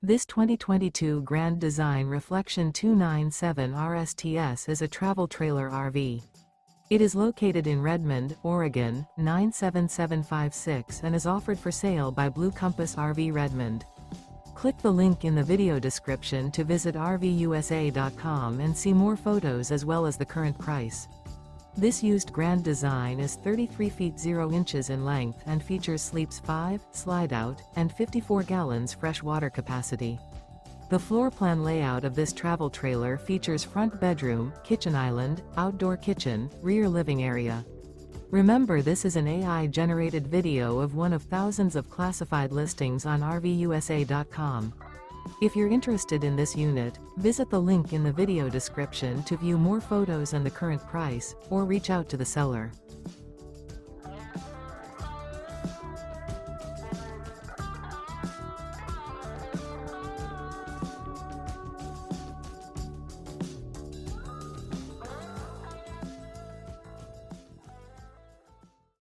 This 2022 Grand Design Reflection 297 RSTS is a travel trailer RV. It is located in Redmond, Oregon, 97756 and is offered for sale by Blue Compass RV Redmond. Click the link in the video description to visit RVUSA.com and see more photos as well as the current price. This used Grand Design is 33 feet 0 inches in length and features sleeps 5, slide-out, and 54 gallons fresh water capacity. The floor plan layout of this travel trailer features front bedroom, kitchen island, outdoor kitchen, rear living area. Remember, this is an AI-generated video of one of thousands of classified listings on RVUSA.com. If you're interested in this unit, visit the link in the video description to view more photos and the current price, or reach out to the seller.